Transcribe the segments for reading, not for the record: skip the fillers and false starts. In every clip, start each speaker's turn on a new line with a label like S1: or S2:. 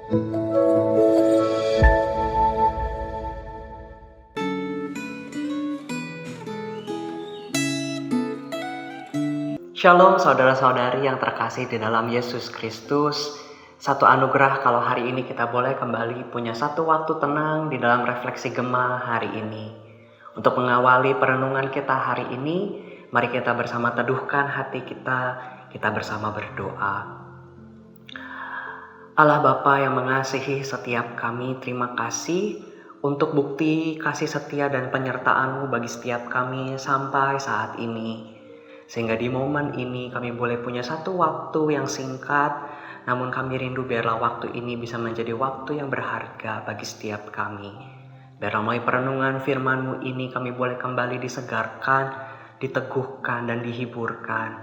S1: Shalom saudara-saudari yang terkasih di dalam Yesus Kristus. Satu anugerah kalau hari ini kita boleh kembali punya satu waktu tenang di dalam refleksi Gema hari ini. Untuk mengawali perenungan kita hari ini, mari kita bersama teduhkan hati kita bersama berdoa. Allah Bapa yang mengasihi setiap kami, terima kasih untuk bukti kasih setia dan penyertaan-Mu bagi setiap kami sampai saat ini. Sehingga di momen ini kami boleh punya satu waktu yang singkat, namun kami rindu biarlah waktu ini bisa menjadi waktu yang berharga bagi setiap kami. Biarlah melalui perenungan firman-Mu ini kami boleh kembali disegarkan, diteguhkan, dan dihiburkan.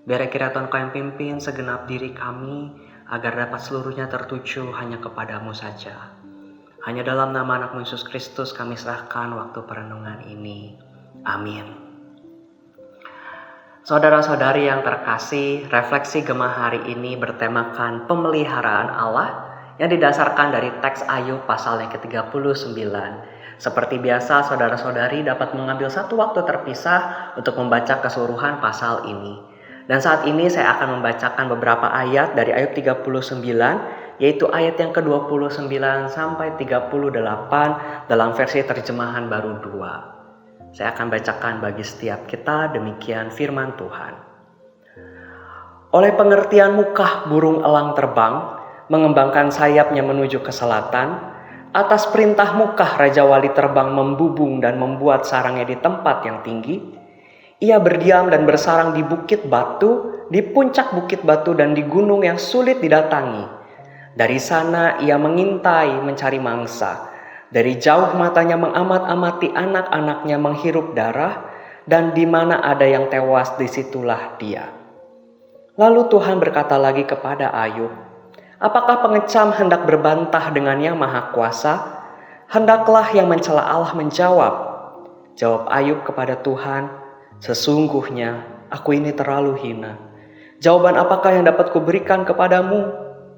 S1: Biar kiranya Tuhan Kau yang pimpin segenap diri kami, agar dapat seluruhnya tertuju hanya kepada-Mu saja. Hanya dalam nama anak Yesus Kristus kami serahkan waktu perenungan ini. Amin. Saudara-saudari yang terkasih, refleksi Gema hari ini bertemakan pemeliharaan Allah yang didasarkan dari teks Ayub pasal yang ke-39. Seperti biasa, saudara-saudari dapat mengambil satu waktu terpisah untuk membaca keseluruhan pasal ini. Dan saat ini saya akan membacakan beberapa ayat dari Ayub 39, yaitu ayat yang ke-29 sampai 38 dalam versi terjemahan baru 2. Saya akan bacakan bagi setiap kita, demikian firman Tuhan. Oleh pengertian mukah burung elang terbang, mengembangkan sayapnya menuju ke selatan. Atas perintah mukah Raja Wali terbang membubung dan membuat sarangnya di tempat yang tinggi. Ia berdiam dan bersarang di bukit batu, di puncak bukit batu dan di gunung yang sulit didatangi. Dari sana ia mengintai mencari mangsa. Dari jauh matanya mengamat-amati anak-anaknya menghirup darah, dan di mana ada yang tewas disitulah dia. Lalu Tuhan berkata lagi kepada Ayub, apakah pengecam hendak berbantah dengan Yang Maha Kuasa? Hendaklah yang mencela Allah menjawab. Jawab Ayub kepada Tuhan, sesungguhnya aku ini terlalu hina. Jawaban apakah yang dapat kuberikan kepadamu?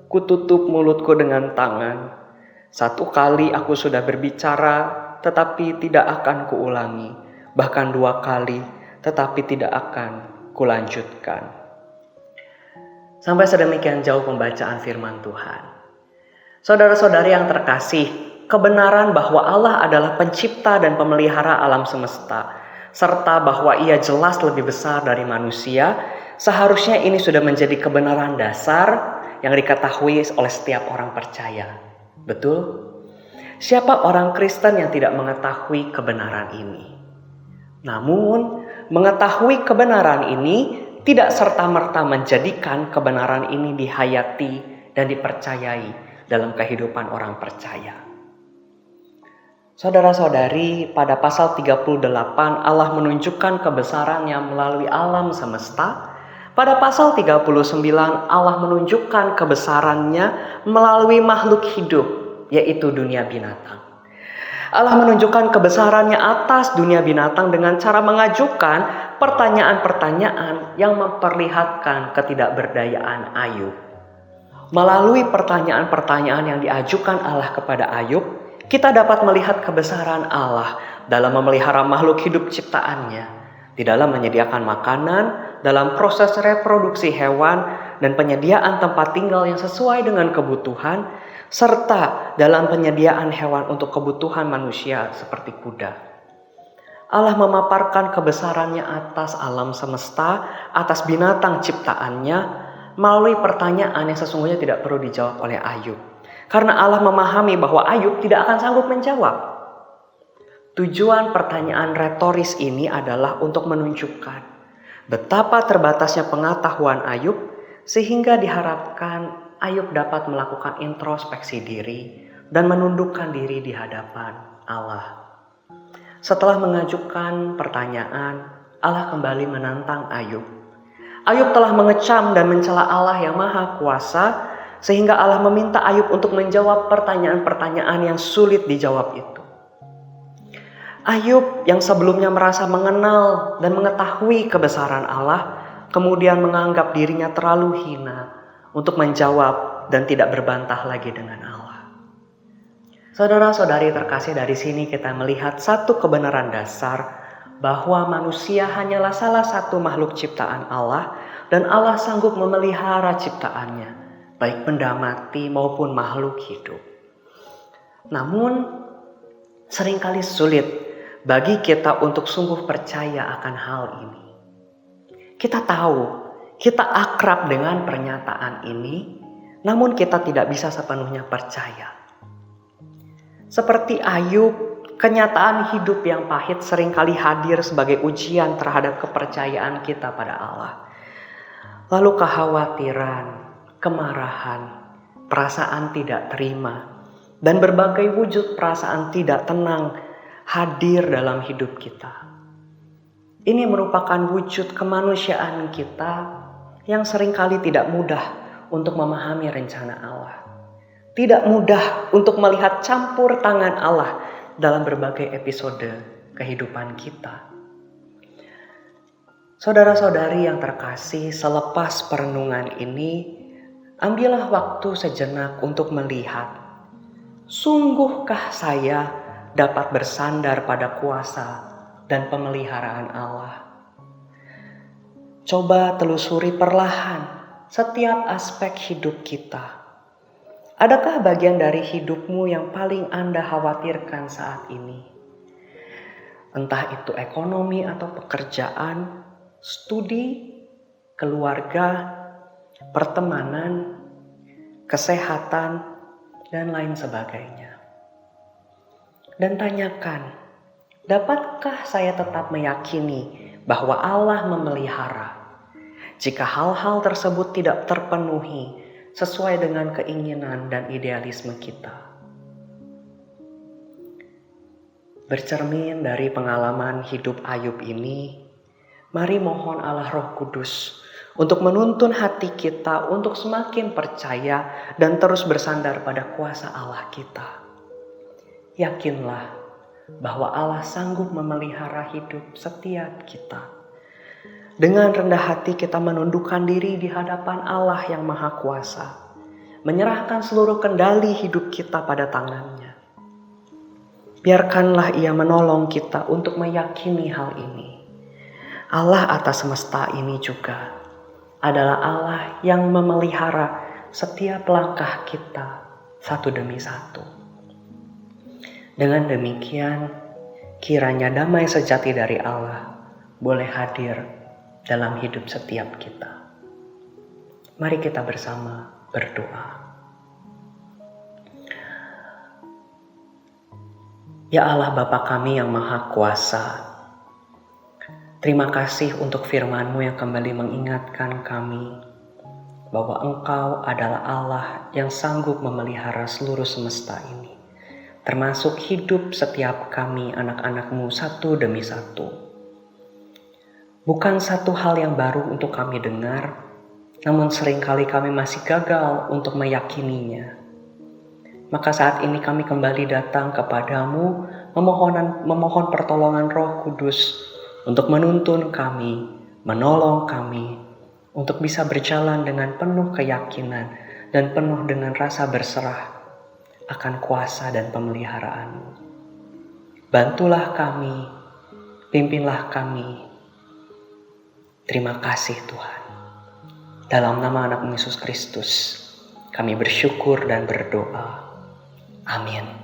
S1: Kututup mulutku dengan tangan. Satu kali aku sudah berbicara, tetapi tidak akan kuulangi. Bahkan 2 kali, tetapi tidak akan kulanjutkan. Sampai sedemikian jauh pembacaan firman Tuhan. Saudara-saudari yang terkasih, kebenaran bahwa Allah adalah pencipta dan pemelihara alam semesta, serta bahwa Ia jelas lebih besar dari manusia, seharusnya ini sudah menjadi kebenaran dasar yang diketahui oleh setiap orang percaya. Betul? Siapa orang Kristen yang tidak mengetahui kebenaran ini? Namun, mengetahui kebenaran ini tidak serta-merta menjadikan kebenaran ini dihayati dan dipercayai dalam kehidupan orang percaya. Saudara-saudari, pada pasal 38 Allah menunjukkan kebesarannya melalui alam semesta. Pada pasal 39 Allah menunjukkan kebesarannya melalui makhluk hidup, yaitu dunia binatang. Allah menunjukkan kebesarannya atas dunia binatang dengan cara mengajukan pertanyaan-pertanyaan yang memperlihatkan ketidakberdayaan Ayub. Melalui pertanyaan-pertanyaan yang diajukan Allah kepada Ayub, kita dapat melihat kebesaran Allah dalam memelihara makhluk hidup ciptaannya, di dalam menyediakan makanan, dalam proses reproduksi hewan, dan penyediaan tempat tinggal yang sesuai dengan kebutuhan, serta dalam penyediaan hewan untuk kebutuhan manusia seperti kuda. Allah memaparkan kebesarannya atas alam semesta, atas binatang ciptaannya, melalui pertanyaan yang sesungguhnya tidak perlu dijawab oleh Ayub. Karena Allah memahami bahwa Ayub tidak akan sanggup menjawab. Tujuan pertanyaan retoris ini adalah untuk menunjukkan betapa terbatasnya pengetahuan Ayub, sehingga diharapkan Ayub dapat melakukan introspeksi diri dan menundukkan diri di hadapan Allah. Setelah mengajukan pertanyaan, Allah kembali menantang Ayub. Ayub telah mengecam dan mencela Allah yang Maha Kuasa, sehingga Allah meminta Ayub untuk menjawab pertanyaan-pertanyaan yang sulit dijawab itu. Ayub yang sebelumnya merasa mengenal dan mengetahui kebesaran Allah, kemudian menganggap dirinya terlalu hina untuk menjawab dan tidak berbantah lagi dengan Allah. Saudara-saudari terkasih, dari sini kita melihat satu kebenaran dasar bahwa manusia hanyalah salah satu makhluk ciptaan Allah dan Allah sanggup memelihara ciptaannya, baik benda mati maupun makhluk hidup. Namun seringkali sulit bagi kita untuk sungguh percaya akan hal ini. Kita tahu, kita akrab dengan pernyataan ini, namun kita tidak bisa sepenuhnya percaya. Seperti Ayub, kenyataan hidup yang pahit seringkali hadir sebagai ujian terhadap kepercayaan kita pada Allah. Lalu kekhawatiran, kemarahan, perasaan tidak terima, dan berbagai wujud perasaan tidak tenang hadir dalam hidup kita. Ini merupakan wujud kemanusiaan kita yang seringkali tidak mudah untuk memahami rencana Allah. Tidak mudah untuk melihat campur tangan Allah dalam berbagai episode kehidupan kita. Saudara-saudari yang terkasih, selepas perenungan ini, ambillah waktu sejenak untuk melihat, sungguhkah saya dapat bersandar pada kuasa dan pemeliharaan Allah? Coba telusuri perlahan setiap aspek hidup kita. Adakah bagian dari hidupmu yang paling Anda khawatirkan saat ini? Entah itu ekonomi atau pekerjaan, studi, keluarga, pertemanan, kesehatan, dan lain sebagainya. Dan tanyakan, dapatkah saya tetap meyakini bahwa Allah memelihara jika hal-hal tersebut tidak terpenuhi sesuai dengan keinginan dan idealisme kita? Bercermin dari pengalaman hidup Ayub ini, mari mohon Allah Roh Kudus untuk menuntun hati kita untuk semakin percaya dan terus bersandar pada kuasa Allah kita. Yakinlah bahwa Allah sanggup memelihara hidup setiap kita. Dengan rendah hati kita menundukkan diri di hadapan Allah yang Maha Kuasa, menyerahkan seluruh kendali hidup kita pada tangan-Nya. Biarkanlah Ia menolong kita untuk meyakini hal ini. Allah atas semesta ini juga adalah Allah yang memelihara setiap langkah kita satu demi satu. Dengan demikian, kiranya damai sejati dari Allah boleh hadir dalam hidup setiap kita. Mari kita bersama berdoa. Ya Allah Bapa kami yang Maha Kuasa, terima kasih untuk firman-Mu yang kembali mengingatkan kami bahwa Engkau adalah Allah yang sanggup memelihara seluruh semesta ini, termasuk hidup setiap kami anak-anak-Mu satu demi satu. Bukan satu hal yang baru untuk kami dengar, namun seringkali kami masih gagal untuk meyakininya. Maka saat ini kami kembali datang kepadamu, memohon pertolongan Roh Kudus untuk menuntun kami, menolong kami, untuk bisa berjalan dengan penuh keyakinan dan penuh dengan rasa berserah akan kuasa dan pemeliharaan-Mu. Bantulah kami, pimpinlah kami. Terima kasih Tuhan. Dalam nama anak Yesus Kristus, kami bersyukur dan berdoa. Amin.